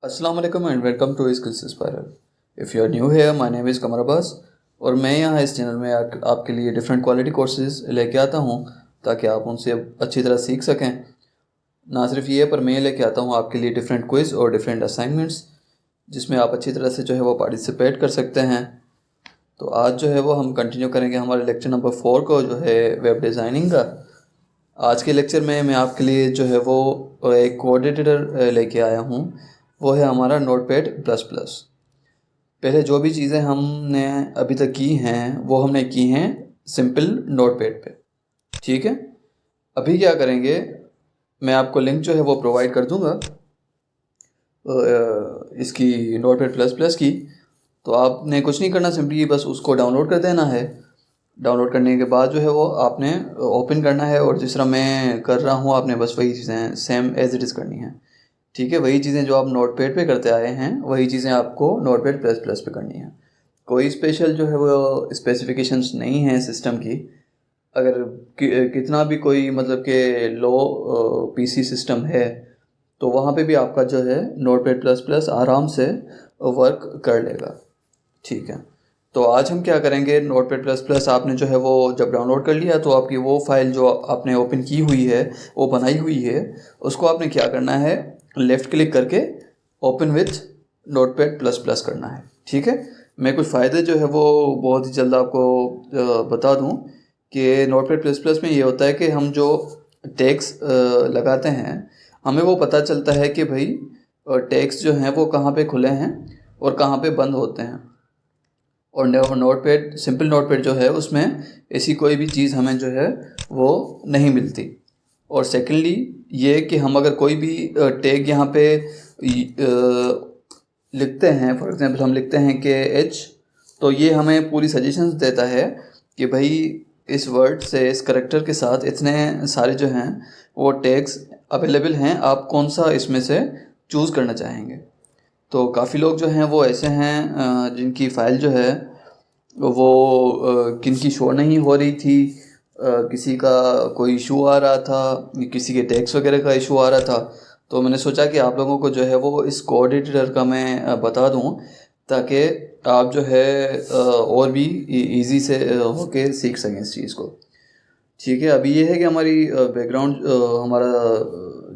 अस्सलाम वालेकुम and welcome to Skills Spiral. If you are new here, my name is Qamar Abbas और मैं यहाँ इस चैनल में आपके लिए डिफरेंट क्वालिटी कोर्सेज लेके आता हूँ ताकि आप उनसे अच्छी तरह सीख सकें। ना सिर्फ ये पर मैं लेके आता हूँ आपके लिए डिफरेंट क्विज़ और डिफरेंट असाइनमेंट्स जिसमें आप अच्छी तरह से जो है वो पार्टिसिपेट कर सकते हैं। तो आज जो है वो हम कंटिन्यू करेंगे हमारे लेक्चर नंबर 4 को, जो है वेब डिज़ाइनिंग का। आज के लेक्चर में मैं आपके लिए जो है वो एक कोड एडिटर लेके आया हूँ, वो है हमारा नोटपैड प्लस प्लस। पहले जो भी चीज़ें हमने अभी तक की हैं वो हमने की हैं सिंपल नोटपैड पे, ठीक है। अभी क्या करेंगे, मैं आपको लिंक जो है वो प्रोवाइड कर दूंगा इसकी नोटपैड प्लस प्लस की। तो आपने कुछ नहीं करना, सिंपली बस उसको डाउनलोड कर देना है। डाउनलोड करने के बाद जो है वो आपने ओपन करना है और जिस तरह मैं कर रहा हूँ आपने बस वही चीज़ें सेम एज इट इज़ करनी है, ठीक है। वही चीज़ें जो आप नोटपैड पे करते आए हैं वही चीज़ें आपको नोटपैड प्लस प्लस पे करनी है। कोई स्पेशल जो है वो स्पेसिफिकेशंस नहीं है सिस्टम की। अगर कितना भी कोई मतलब कि लो पीसी सिस्टम है तो वहाँ पे भी आपका जो है नोटपैड प्लस प्लस आराम से वर्क कर लेगा, ठीक है। तो आज हम क्या करेंगे, नोटपैड प्लस प्लस आपने जो है वो जब डाउनलोड कर लिया तो आपकी वो फाइल जो आपने ओपन की हुई है, वो बनाई हुई है, उसको आपने क्या करना है, लेफ़्ट क्लिक करके open with notepad plus plus करना है, ठीक है। मैं कुछ फ़ायदे जो है वो बहुत ही जल्द आपको बता दूं कि नोटपैड प्लस प्लस में ये होता है कि हम जो टैग्स लगाते हैं हमें वो पता चलता है कि भाई टैग्स जो हैं वो कहाँ पे खुले हैं और कहाँ पे बंद होते हैं। और नोटपैड सिंपल नोटपैड जो है उसमें ऐसी कोई भी चीज़ हमें जो है वो नहीं मिलती। और सेकेंडली ये कि हम अगर कोई भी टैग यहाँ पे लिखते हैं, फॉर एग्जांपल हम लिखते हैं कि एच, तो ये हमें पूरी सजेशंस देता है कि भाई इस वर्ड से इस करेक्टर के साथ इतने सारे जो हैं वो टैग्स अवेलेबल हैं, आप कौन सा इसमें से चूज़ करना चाहेंगे। तो काफ़ी लोग जो हैं वो ऐसे हैं जिनकी फ़ाइल जो है वो किनकी शो नहीं हो रही थी, किसी का कोई इशू आ रहा था, किसी के टैक्स वगैरह का इशू आ रहा था। तो मैंने सोचा कि आप लोगों को जो है वो इस कोड एडिटर का मैं बता दूं ताकि आप जो है और भी इजी से होके सीख सकें इस चीज़ को, ठीक है। अभी ये है कि हमारी बैकग्राउंड हमारा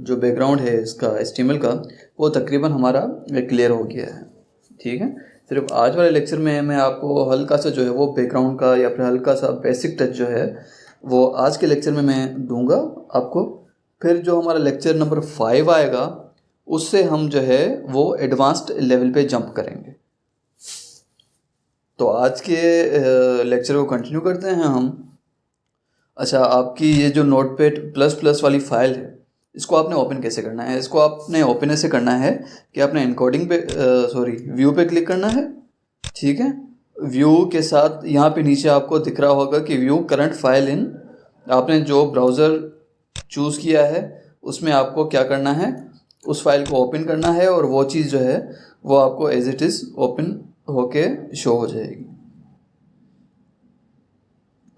जो बैकग्राउंड है इसका HTML का वो तकरीबन हमारा क्लियर हो गया है, ठीक है। सिर्फ आज वाले लेक्चर में मैं आपको हल्का सा जो है वो बैकग्राउंड का या फिर हल्का सा बेसिक टच जो है वो आज के लेक्चर में मैं दूंगा आपको। फिर जो हमारा लेक्चर नंबर 5 आएगा उससे हम जो है वो एडवांस्ड लेवल पे जंप करेंगे। तो आज के लेक्चर को कंटिन्यू करते हैं हम। अच्छा, आपकी ये जो नोटपैड प्लस प्लस वाली फ़ाइल है इसको आपने ओपन कैसे करना है, इसको आपने ओपन ऐसे करना है कि आपने इनकोडिंग पे व्यू पे क्लिक करना है, ठीक है। व्यू के साथ यहाँ पे नीचे आपको दिख रहा होगा कि व्यू करंट फाइल इन, आपने जो ब्राउज़र चूज़ किया है उसमें आपको क्या करना है, उस फाइल को ओपन करना है और वो चीज़ जो है वो आपको एज इट इज़ ओपन होके शो हो जाएगी।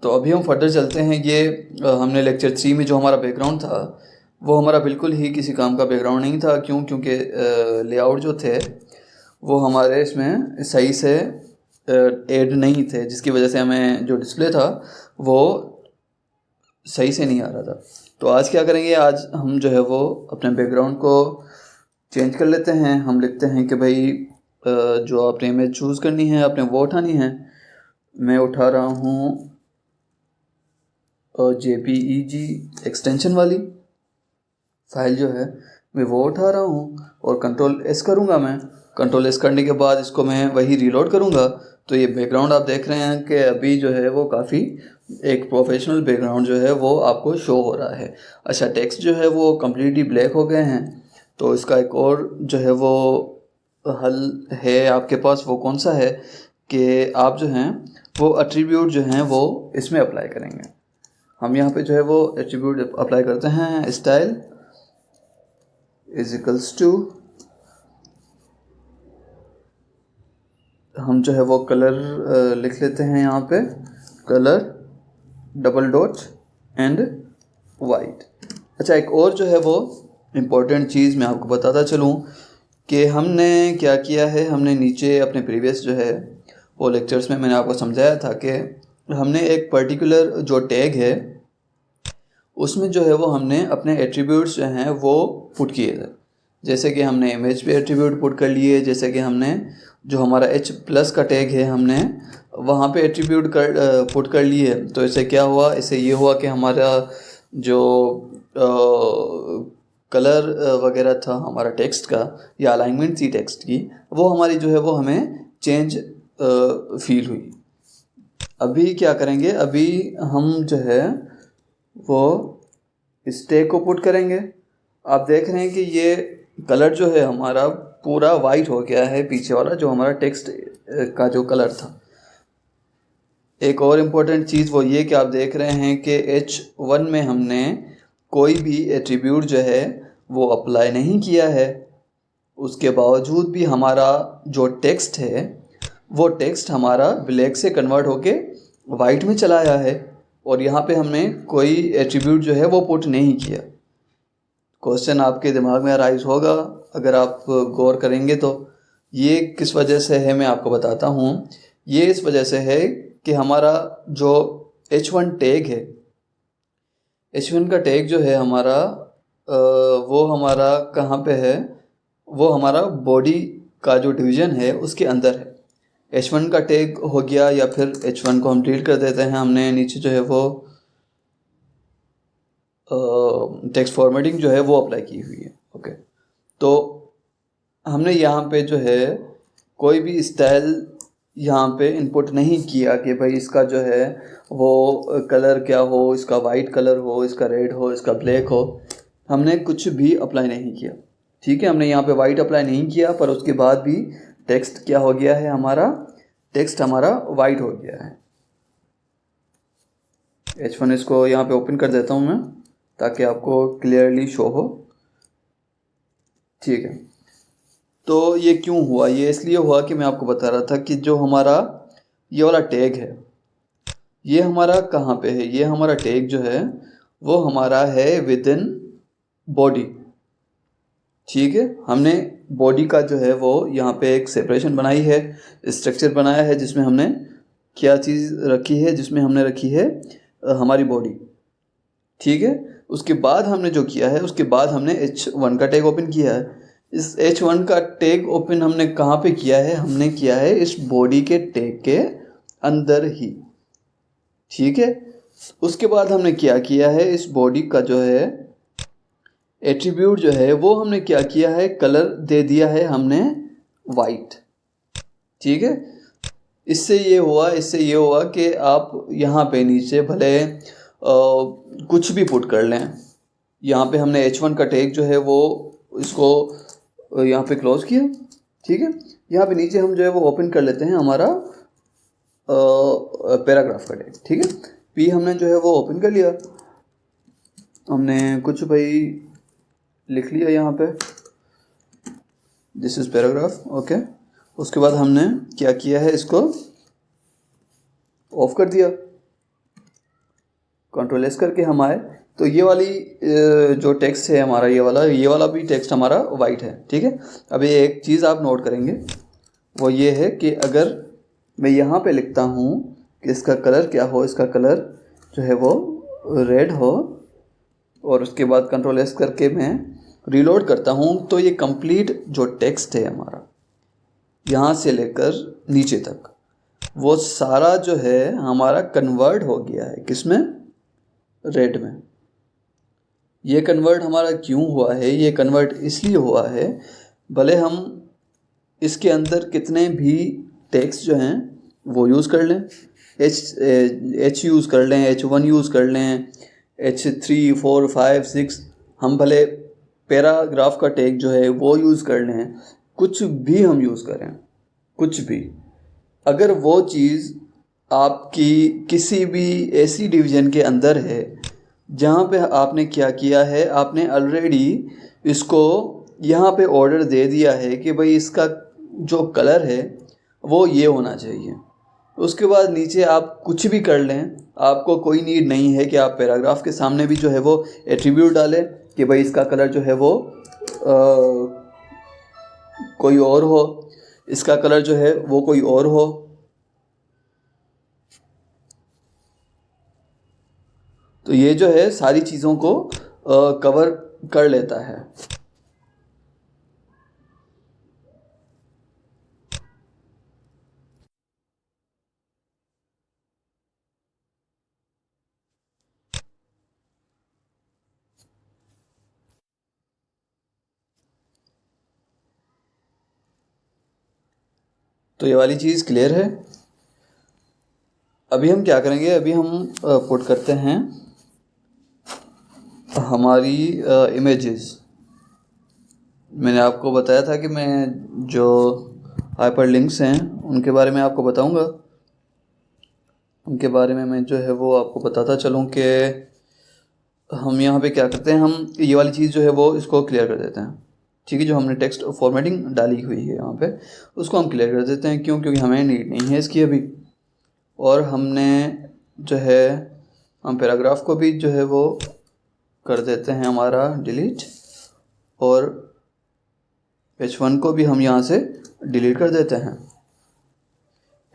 तो अभी हम फर्दर चलते हैं। ये हमने लेक्चर 3 में जो हमारा बैकग्राउंड था वो हमारा बिल्कुल ही किसी काम का बैकग्राउंड नहीं था। क्योंकि लेआउट जो थे वो हमारे इसमें सही से ऐड नहीं थे, जिसकी वजह से हमें जो डिस्प्ले था वो सही से नहीं आ रहा था। तो आज क्या करेंगे, आज हम जो है वो अपने बैकग्राउंड को चेंज कर लेते हैं। हम लिखते हैं कि भाई जो आपने इमेज चूज़ करनी है आपने वो उठानी है। मैं उठा रहा हूँ JPEG एक्सटेंशन वाली फ़ाइल जो है मैं वो उठा रहा हूँ और कंट्रोल S करूँगा। मैं कंट्रोल S करने के बाद इसको मैं वही रीलोड करूँगा। तो ये बैकग्राउंड आप देख रहे हैं कि अभी जो है वो काफ़ी एक प्रोफेशनल बैकग्राउंड जो है वो आपको शो हो रहा है। अच्छा, टेक्स्ट जो है वो कम्प्लीटली ब्लैक हो गए हैं। तो इसका एक और जो है वो हल है आपके पास, वो कौन सा है कि आप जो हैं वो एट्रीब्यूट जो हैं वो इसमें अप्लाई करेंगे। हम यहाँ पे जो है वो एट्रीब्यूट अप्लाई करते हैं, स्टाइल इज इक्वल्स टू, हम जो है वो कलर लिख लेते हैं यहाँ पे, colour double dot and white. अच्छा, एक और जो है वो इम्पोर्टेंट चीज़ मैं आपको बताता चलूँ कि हमने क्या किया है, हमने नीचे अपने प्रीवियस जो है वो लेक्चर्स में मैंने आपको समझाया था कि हमने एक पर्टिकुलर जो टैग है उसमें जो है वो हमने अपने एट्रीब्यूट्स जो हैं वो पुट किए थे। जैसे कि हमने इमेज पे एट्रीब्यूट पुट कर लिए, जैसे कि हमने जो हमारा H+ का टैग है हमने वहाँ पे एट्रीब्यूट पुट कर लिए। तो इससे क्या हुआ, इससे ये हुआ कि हमारा जो कलर वगैरह था हमारा टेक्स्ट का या अलाइनमेंट थी टेक्स्ट की, वो हमारी जो है वो हमें चेंज फील हुई। अभी क्या करेंगे, अभी हम जो है वो इस टैग को पुट करेंगे। आप देख रहे हैं कि ये कलर जो है हमारा पूरा वाइट हो गया है, पीछे वाला जो हमारा टेक्स्ट का जो कलर था। एक और इम्पोर्टेंट चीज़ वो ये कि आप देख रहे हैं कि H1 में हमने कोई भी एट्रीब्यूट जो है वो अप्लाई नहीं किया है, उसके बावजूद भी हमारा जो टेक्स्ट है वो टेक्स्ट हमारा ब्लैक से कन्वर्ट होके वाइट में चला आया है, और यहाँ पे हमने कोई एट्रीब्यूट जो है वो पुट नहीं किया। क्वेश्चन आपके दिमाग में अराइज होगा अगर आप गौर करेंगे तो, ये किस वजह से है मैं आपको बताता हूँ। ये इस वजह से है कि हमारा जो H1 टैग है, H1 का टैग जो है हमारा वो हमारा कहाँ पे है, वो हमारा बॉडी का जो डिवीज़न है उसके अंदर है। H1 का टैग हो गया, या फिर H1 को हम डिलीट कर देते हैं। हमने नीचे जो है वो टेक्स्ट फॉर्मेटिंग जो है वो अप्लाई की हुई है। ओके, तो हमने यहाँ पे जो है कोई भी स्टाइल यहाँ पे इनपुट नहीं किया कि भाई इसका जो है वो कलर क्या हो, इसका वाइट कलर हो, इसका रेड हो, इसका ब्लैक हो। हमने कुछ भी अप्लाई नहीं किया। ठीक है, हमने यहाँ पे वाइट अप्लाई नहीं किया, पर उसके बाद भी टेक्स्ट क्या हो गया है, हमारा टेक्स्ट हमारा वाइट हो गया है। H1 इसको यहाँ पे ओपन कर देता हूँ मैं ताकि आपको क्लियरली शो हो। ठीक है, तो ये क्यों हुआ, ये इसलिए हुआ कि मैं आपको बता रहा था कि जो हमारा ये वाला टैग है ये हमारा कहाँ पे है, ये हमारा टैग जो है वो हमारा है विद इन बॉडी। ठीक है, हमने बॉडी का जो है वो यहाँ पे एक सेपरेशन बनाई है, स्ट्रक्चर बनाया है, जिसमें हमने क्या चीज़ रखी है, जिसमें हमने रखी है हमारी बॉडी। ठीक है, उसके बाद हमने जो किया है, उसके बाद हमने H1 का टैग ओपन किया है। इस H1 का टैग ओपन हमने कहाँ पे किया है, हमने किया है इस बॉडी के टैग के अंदर ही। ठीक है, उसके बाद हमने क्या किया है, इस बॉडी का जो है एट्रीब्यूट जो है वो हमने क्या किया है, कलर दे दिया है हमने वाइट। ठीक है, इससे ये हुआ कि आप यहाँ पे नीचे भले कुछ भी पुट कर लें। यहाँ पे हमने H1 का टैग जो है वो इसको यहाँ पे क्लोज किया। ठीक है, यहाँ पे नीचे हम जो है वो ओपन कर लेते हैं हमारा पैराग्राफ का टैग। ठीक है, P हमने जो है वो ओपन कर लिया, हमने कुछ भाई लिख लिया यहाँ पे, दिस इज़ पैराग्राफ। ओके, उसके बाद हमने क्या किया है, इसको ऑफ कर दिया, कंट्रोल एस करके हम आए तो ये वाली जो टेक्स्ट है हमारा, ये वाला भी टेक्स्ट हमारा वाइट है। ठीक है, अभी एक चीज़ आप नोट करेंगे वो ये है कि अगर मैं यहाँ पे लिखता हूँ कि इसका कलर क्या हो, इसका कलर जो है वो रेड हो, और उसके बाद कंट्रोल एस करके मैं रीलोड करता हूँ, तो ये कंप्लीट जो टेक्स्ट है हमारा यहाँ से लेकर नीचे तक वो सारा जो है हमारा कन्वर्ट हो गया है किसमें, रेड में। ये कन्वर्ट हमारा क्यों हुआ है, ये कन्वर्ट इसलिए हुआ है, भले हम इसके अंदर कितने भी टेक्स्ट जो हैं वो यूज़ कर लें, H यूज़ कर लें, H1 यूज़ कर लें, H3 4 5 6, हम भले पैराग्राफ का टैग जो है वो यूज़ कर लें, कुछ भी हम यूज़ करें, कुछ भी, अगर वो चीज़ आपकी किसी भी ऐसी डिवीज़न के अंदर है जहाँ पे आपने क्या किया है, आपने ऑलरेडी इसको यहाँ पे ऑर्डर दे दिया है कि भाई इसका जो कलर है वो ये होना चाहिए, उसके बाद नीचे आप कुछ भी कर लें, आपको कोई नीड नहीं है कि आप पैराग्राफ के सामने भी जो है वो एट्रीब्यूट डालें कि भाई इसका कलर जो है वो कोई और हो, इसका कलर जो है वो कोई और हो। तो ये जो है सारी चीज़ों को कवर कर लेता है। तो ये वाली चीज़ क्लियर है। अभी हम क्या करेंगे, अभी हम पुट करते हैं हमारी इमेजेस। मैंने आपको बताया था कि मैं जो हाइपर लिंक्स हैं उनके बारे में आपको बताऊंगा। उनके बारे में मैं जो है वो आपको बताता चलूँ कि हम यहाँ पे क्या करते हैं, हम ये वाली चीज़ जो है वो इसको क्लियर कर देते हैं। ठीक है, जो हमने टेक्स्ट फॉर्मेटिंग डाली हुई है यहाँ पे उसको हम क्लियर कर देते हैं। क्यों? क्योंकि हमें नीड नहीं है इसकी अभी। और हमने जो है हम पैराग्राफ को भी जो है वो कर देते हैं हमारा डिलीट, और H1 को भी हम यहाँ से डिलीट कर देते हैं।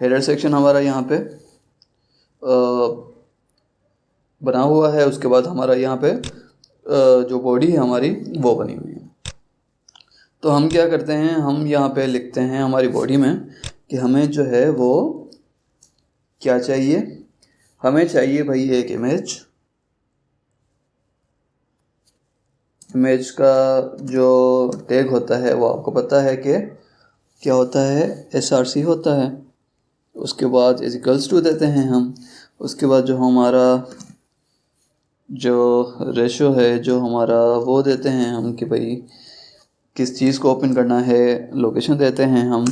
हेडर सेक्शन हमारा यहाँ पे बना हुआ है। उसके बाद हमारा यहाँ पे जो बॉडी है हमारी वो बनी हुई है। तो हम क्या करते हैं, हम यहाँ पे लिखते हैं हमारी बॉडी में कि हमें जो है वो क्या चाहिए। हमें चाहिए भाई एक इमेज। इमेज का जो टैग होता है वो आपको पता है कि क्या होता है, src होता है। उसके बाद इक्वल्स टू देते हैं हम। उसके बाद जो हमारा जो रेशो है जो हमारा वो देते हैं हम कि भाई किस चीज़ को ओपन करना है, लोकेशन देते हैं हम,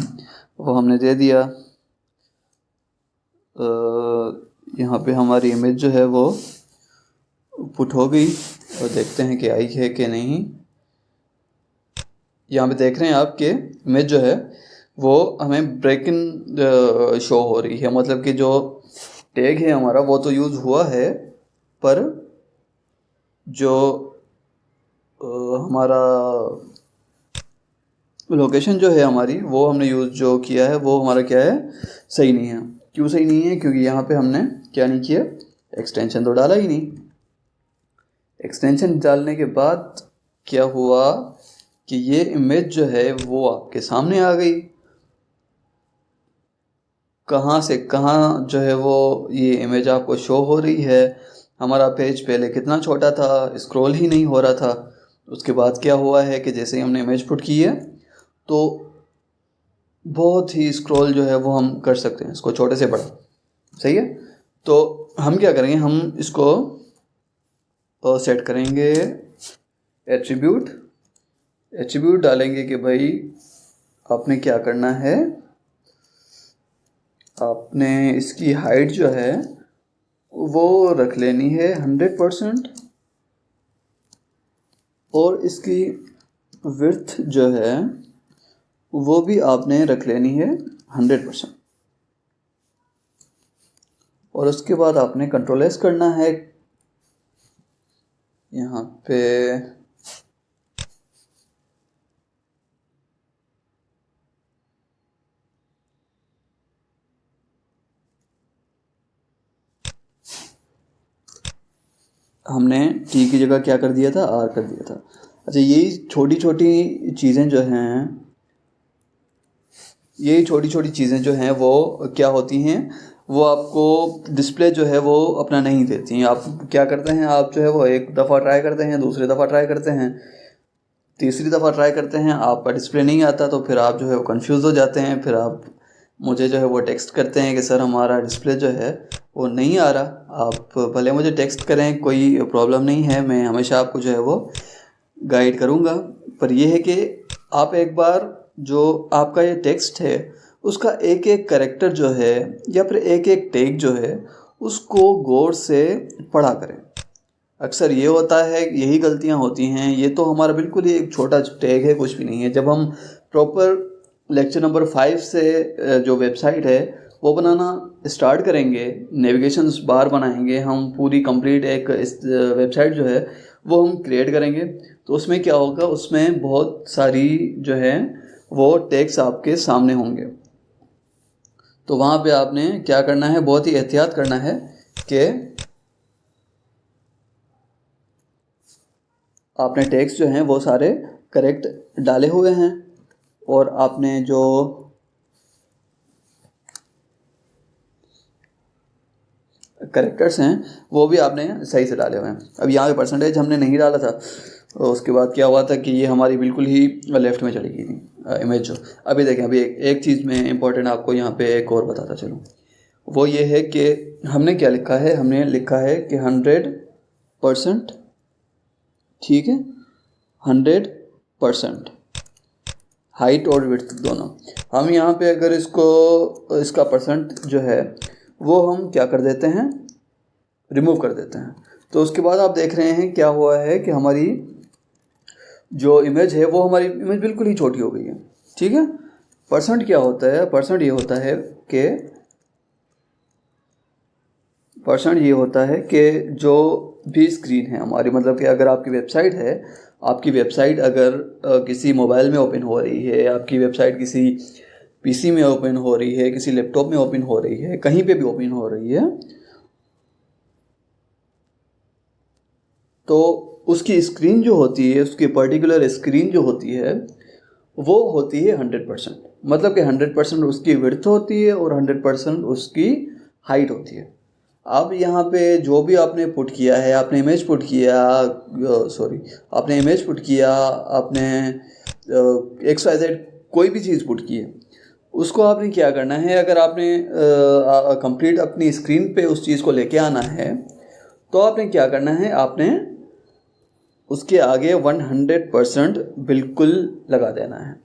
वो हमने दे दिया। यहाँ पे हमारी इमेज जो है वो पुट हो गई, और देखते हैं कि आई है कि नहीं। यहाँ पे देख रहे हैं आप कि इमेज जो है वो हमें ब्रेक इन शो हो रही है। मतलब कि जो टैग है हमारा वो तो यूज़ हुआ है, पर जो हमारा लोकेशन जो है हमारी वो हमने यूज़ जो किया है वो हमारा क्या है, सही नहीं है। क्यों सही नहीं है? क्योंकि यहाँ पे हमने क्या नहीं किया, एक्सटेंशन तो डाला ही नहीं। एक्सटेंशन डालने के बाद क्या हुआ कि ये इमेज जो है वो आपके सामने आ गई। कहाँ से कहाँ जो है वो ये इमेज आपको शो हो रही है। हमारा पेज पहले कितना छोटा था, स्क्रॉल ही नहीं हो रहा था। उसके बाद क्या हुआ है कि जैसे ही हमने इमेज पुट की है तो बहुत ही स्क्रॉल जो है वो हम कर सकते हैं इसको छोटे से बड़ा। सही है। तो हम क्या करेंगे, हम इसको सेट करेंगे एट्रीब्यूट डालेंगे कि भाई आपने क्या करना है, आपने इसकी हाइट जो है वो रख लेनी है 100%, और इसकी विड्थ जो है वो भी आपने रख लेनी है 100%। और उसके बाद आपने कंट्रोल एस करना है। यहाँ पे हमने टी की जगह क्या कर दिया था, आर कर दिया था। अच्छा, यही छोटी छोटी चीज़ें जो हैं, ये छोटी छोटी चीज़ें जो हैं वो क्या होती हैं, वो आपको डिस्प्ले जो है वो अपना नहीं देती हैं। आप क्या करते हैं, आप जो है वो एक दफ़ा ट्राई करते हैं, दूसरी दफ़ा ट्राई करते हैं, तीसरी दफ़ा ट्राई करते हैं, आपका डिस्प्ले नहीं आता, तो फिर आप जो है वो कंफ्यूज हो जाते हैं। फिर आप मुझे जो है वो टेक्स्ट करते हैं कि सर हमारा डिस्प्ले जो है वो नहीं आ रहा। आप भले मुझे टेक्स्ट करें, कोई प्रॉब्लम नहीं है, मैं हमेशा आपको जो है वो गाइड करूँगा। पर यह है कि आप एक बार जो आपका ये टेक्स्ट है उसका एक एक कैरेक्टर जो है या फिर एक एक टैग जो है उसको गौर से पढ़ा करें। अक्सर ये होता है, यही गलतियां होती हैं। ये तो हमारा बिल्कुल ही एक छोटा टैग है, कुछ भी नहीं है। जब हम प्रॉपर लेक्चर नंबर 5 से जो वेबसाइट है वो बनाना स्टार्ट करेंगे, नेविगेशन बार बनाएंगे हम, पूरी कंप्लीट एक वेबसाइट जो है वो हम क्रिएट करेंगे, तो उसमें क्या होगा, उसमें बहुत सारी जो है वो टेक्स्ट आपके सामने होंगे। तो वहाँ पे आपने क्या करना है, बहुत ही एहतियात करना है कि आपने टेक्स्ट जो हैं वो सारे करेक्ट डाले हुए हैं और आपने जो करेक्टर्स हैं वो भी आपने सही से डाले हुए हैं। अब यहाँ पे परसेंटेज हमने नहीं डाला था, तो उसके बाद क्या हुआ था कि ये हमारी बिल्कुल ही लेफ़्ट में चली गई थी इमेज जो। अभी देखें, अभी एक चीज़ में इम्पोर्टेंट आपको यहाँ पे एक और बताता चलूँ, वो ये है कि हमने क्या लिखा है, हमने लिखा है कि 100%, ठीक है, 100% हाइट और विड्थ दोनों। हम यहाँ पे अगर इसका परसेंट जो है वो हम क्या कर देते हैं, रिमूव कर देते हैं। तो उसके बाद आप देख रहे हैं क्या हुआ है कि हमारी जो इमेज है वो हमारी इमेज बिल्कुल ही छोटी हो गई है, ठीक है। परसेंट क्या होता है, परसेंट ये होता है कि जो भी स्क्रीन है हमारी, मतलब कि अगर आपकी वेबसाइट है, आपकी वेबसाइट अगर किसी मोबाइल में ओपन हो रही है, आपकी वेबसाइट किसी पीसी में ओपन हो रही है, किसी लैपटॉप में ओपन हो रही है, कहीं पे भी ओपन हो रही है, तो उसकी स्क्रीन जो होती है, उसकी पर्टिकुलर स्क्रीन जो होती है वो होती है 100%। मतलब कि 100% उसकी विड्थ होती है और 100% उसकी हाइट होती है। अब यहाँ पे जो भी आपने पुट किया है, आपने इमेज पुट किया, आपने XYZ कोई भी चीज़ पुट की है, उसको आपने क्या करना है, अगर आपने कंप्लीट अपनी स्क्रीन पे उस चीज़ को लेके आना है, तो आपने क्या करना है, आपने उसके आगे 100% बिल्कुल लगा देना है।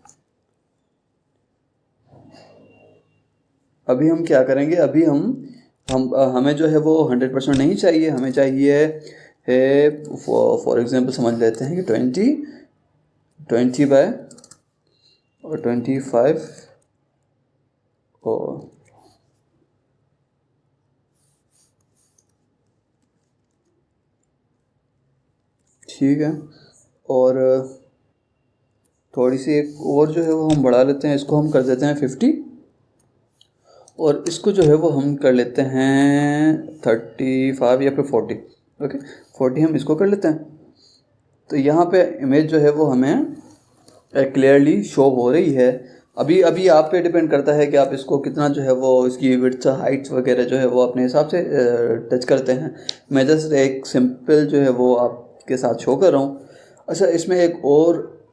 अभी हम क्या करेंगे, अभी हमें जो है वो 100% नहीं चाहिए, हमें चाहिए है फॉर एग्जांपल समझ लेते हैं कि 20 बाय और 25 और ठीक है, और थोड़ी सी एक और जो है वो हम बढ़ा लेते हैं, इसको हम कर देते हैं 50 और इसको जो है वो हम कर लेते हैं 35 या फिर 40। ओके, 40 हम इसको कर लेते हैं। तो यहाँ पे इमेज जो है वो हमें क्लियरली शो हो रही है। अभी आप पे डिपेंड करता है कि आप इसको कितना जो है वो इसकी विड्थ हाइट्स वगैरह जो है वो अपने हिसाब से टच करते हैं। मैं जस्ट एक सिंपल जो है वो आपके साथ शो कर रहा हूँ। अच्छा, इसमें एक और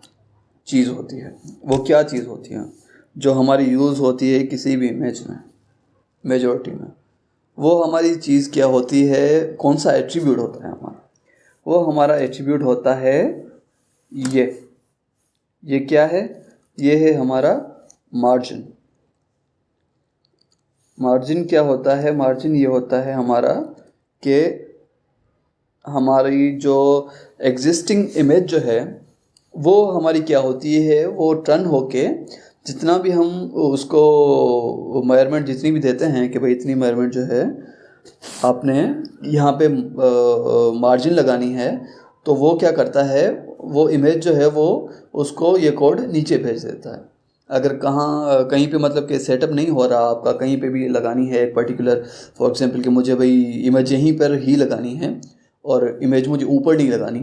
चीज़ होती है, वो क्या चीज़ होती है जो हमारी यूज़ होती है किसी भी इमेज में, मेजॉरिटी में, वो हमारी चीज़ क्या होती है, कौन सा एट्रीब्यूट होता है हमारा, वो हमारा एट्रीब्यूट होता है ये क्या है, ये है हमारा मार्जिन। मार्जिन क्या होता है, मार्जिन ये होता है हमारा कि हमारी जो एग्जिस्टिंग इमेज जो है वो हमारी क्या होती है, वो टर्न होके जितना भी हम उसको मेजरमेंट जितनी भी देते हैं कि भाई इतनी मेजरमेंट जो है आपने यहाँ पे मार्जिन लगानी है, तो वो क्या करता है, वो इमेज जो है वो उसको ये कोड नीचे भेज देता है। अगर कहीं पे मतलब कि सेटअप नहीं हो रहा आपका, कहीं पे भी लगानी है एक पर्टिकुलर, फॉर एग्जांपल कि मुझे भाई इमेज यहीं पर ही लगानी है और इमेज मुझे ऊपर नहीं लगानी,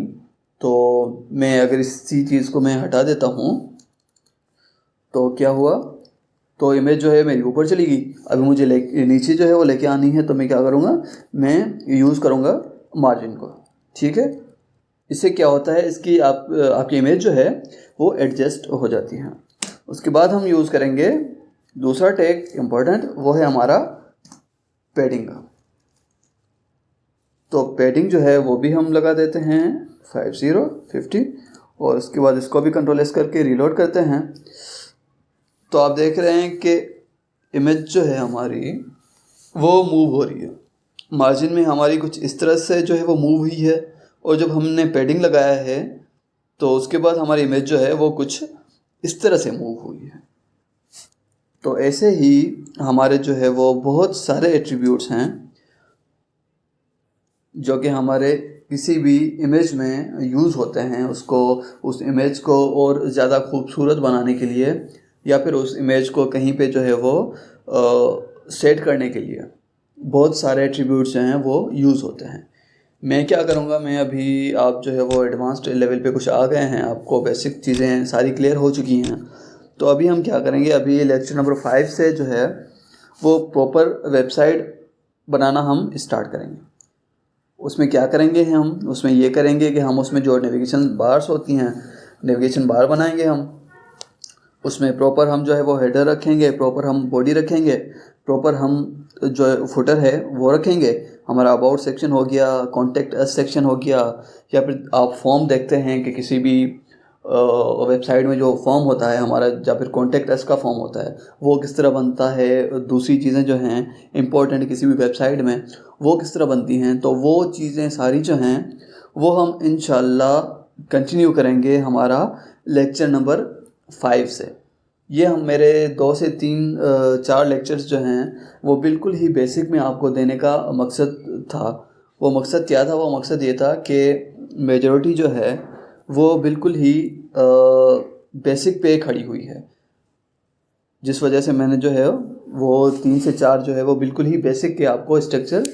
तो मैं अगर इसी चीज़ को मैं हटा देता हूँ तो क्या हुआ, तो इमेज जो है मेरी ऊपर चली गई। अभी मुझे नीचे जो है वो लेके आनी है, तो मैं क्या करूँगा, मैं यूज़ करूँगा मार्जिन को, ठीक है। इससे क्या होता है, इसकी आपकी इमेज जो है वो एडजस्ट हो जाती है। उसके बाद हम यूज़ करेंगे दूसरा टैग इम्पोर्टेंट, वो है हमारा पैडिंग का। तो पैडिंग जो है वो भी हम लगा देते हैं 50 और उसके बाद इसको भी कंट्रोल एस करके रीलोड करते हैं। तो आप देख रहे हैं कि इमेज जो है हमारी वो मूव हो रही है, मार्जिन में हमारी कुछ इस तरह से जो है वो मूव हुई है, और जब हमने पैडिंग लगाया है तो उसके बाद हमारी इमेज जो है वो कुछ इस तरह से मूव हुई है। तो ऐसे ही हमारे जो है वो बहुत सारे एट्रीब्यूट्स हैं जो कि हमारे किसी भी इमेज में यूज़ होते हैं, उस इमेज को और ज़्यादा खूबसूरत बनाने के लिए या फिर उस इमेज को कहीं पे जो है वो सेट करने के लिए बहुत सारे एट्रीब्यूट्स जो हैं वो यूज़ होते हैं। मैं क्या करूँगा, मैं अभी आप जो है वो एडवांस्ड लेवल पे कुछ आ गए हैं, आपको बेसिक चीज़ें सारी क्लियर हो चुकी हैं, तो अभी हम क्या करेंगे, अभी लेक्चर नंबर 5 से जो है वो प्रॉपर वेबसाइट बनाना हम स्टार्ट करेंगे। उसमें क्या करेंगे हम, उसमें ये करेंगे कि हम उसमें जो नेविगेशन बार्स होती हैं, नेविगेशन बार बनाएंगे हम। उसमें प्रॉपर हम जो है वो हेडर रखेंगे, प्रॉपर हम बॉडी रखेंगे, प्रॉपर हम जो फुटर है वो रखेंगे। हमारा अबाउट सेक्शन हो गया, कॉन्टेक्ट अस सेक्शन हो गया, या फिर आप फॉर्म देखते हैं कि किसी भी वेबसाइट में जो फॉर्म होता है हमारा, या फिर कॉन्टेक्ट अस का फॉर्म होता है, वो किस तरह बनता है। दूसरी चीज़ें जो हैं इंपॉर्टेंट किसी भी वेबसाइट में, वो किस तरह बनती हैं, तो वो चीज़ें सारी जो हैं वो हम इंशाल्लाह कंटिन्यू करेंगे हमारा लेक्चर नंबर 5 से। ये हम मेरे 2 से 4 लेक्चर्स जो हैं वो बिल्कुल ही बेसिक में आपको देने का मकसद था। वो मकसद क्या था? वो मकसद ये था कि मेजॉरिटी जो है वो बिल्कुल ही बेसिक पे खड़ी हुई है, जिस वजह से मैंने जो है वो 3 से 4 जो है वो बिल्कुल ही बेसिक के आपको स्ट्रक्चर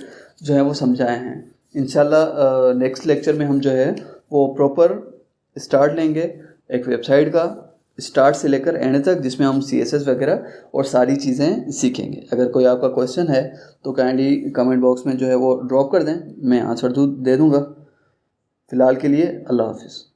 जो है वो समझाए हैं। इंशाल्लाह नेक्स्ट लेक्चर में हम जो है वो प्रॉपर स्टार्ट लेंगे एक वेबसाइट का, स्टार्ट से लेकर एंड तक, जिसमें हम CSS वगैरह और सारी चीज़ें सीखेंगे। अगर कोई आपका क्वेश्चन है तो काइंडली कमेंट बॉक्स में जो है वो ड्रॉप कर दें, मैं आंसर दे दूँगा। फ़िलहाल के लिए अल्लाह हाफ़िज़।